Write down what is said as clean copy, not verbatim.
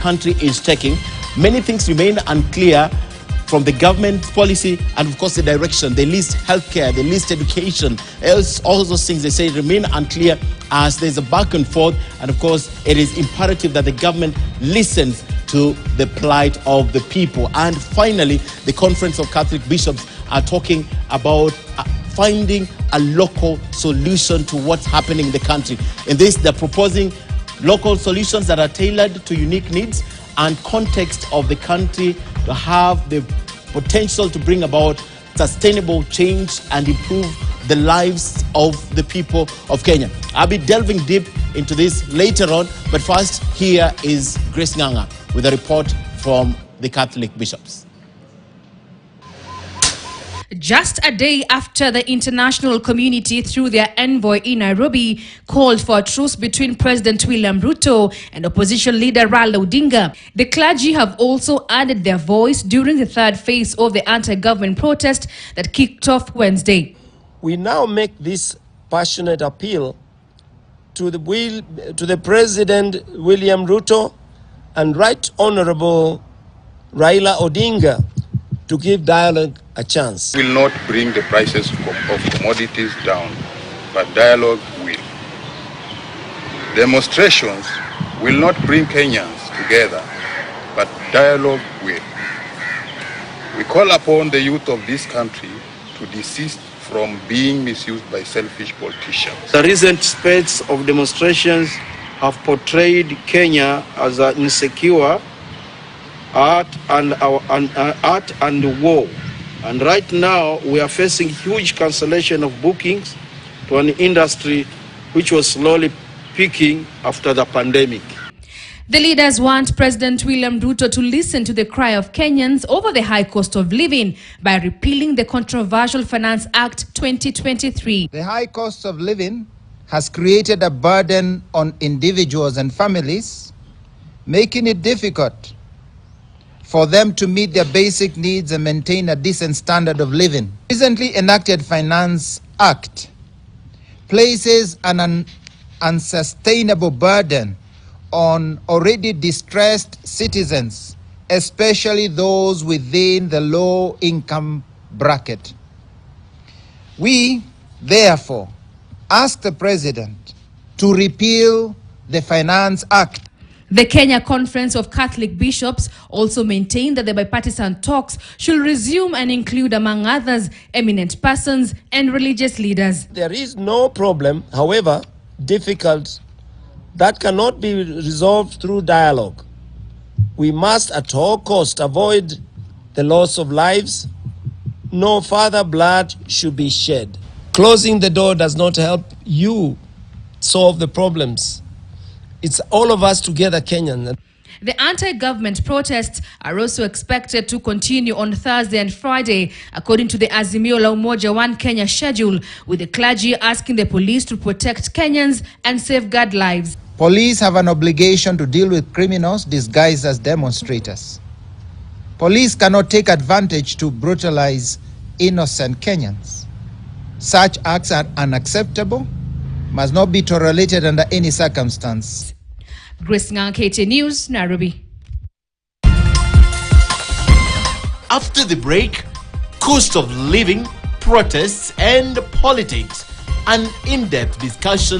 country is taking. Many things remain unclear from the government policy and of course the direction. They list healthcare, they list education, all those things they say remain unclear as there's a back and forth, and of course it is imperative that the government listens to the plight of the people. And finally, the Conference of Catholic Bishops are talking about finding a local solution to what's happening in the country. In this, they're proposing local solutions that are tailored to unique needs and context of the country to have the potential to bring about sustainable change and improve the lives of the people of Kenya. I'll be delving deep into this later on, but first, here is Grace Nganga with a report from the Catholic bishops. Just a day after the international community, through their envoy in Nairobi, called for a truce between President William Ruto and opposition leader Raila Odinga, the clergy have also added their voice during the third phase of the anti-government protest that kicked off Wednesday. We now make this passionate appeal to the President William Ruto and Right Honorable Raila Odinga to give dialogue a chance. Will not bring the prices of commodities down, but dialogue will. Demonstrations will not bring Kenyans together, but dialogue will. We call upon the youth of this country to desist from being misused by selfish politicians. The recent spate of demonstrations have portrayed Kenya as an insecure art and war. And right now, we are facing huge cancellation of bookings to an industry which was slowly peaking after the pandemic. The leaders want President William Ruto to listen to the cry of Kenyans over the high cost of living by repealing the controversial Finance Act 2023. The high cost of living has created a burden on individuals and families, making it difficult for them to meet their basic needs and maintain a decent standard of living. Recently enacted Finance Act places an unsustainable burden on already distressed citizens, especially those within the low-income bracket. We, therefore, ask the President to repeal the Finance Act. The Kenya Conference of Catholic Bishops also maintained that the bipartisan talks should resume and include, among others, eminent persons and religious leaders. There is no problem, however difficult, that cannot be resolved through dialogue. We must at all costs avoid the loss of lives. No further blood should be shed. Closing the door does not help you solve the problems. It's all of us together, Kenyans. The anti-government protests are also expected to continue on Thursday and Friday, according to the Azimio la Umoja One Kenya schedule, with the clergy asking the police to protect Kenyans and safeguard lives. Police have an obligation to deal with criminals disguised as demonstrators. Police cannot take advantage to brutalize innocent Kenyans. Such acts are unacceptable, must not be tolerated under any circumstance. Grace Nganga, KTN News, Nairobi. After the break, cost of living, protests and politics, an in-depth discussion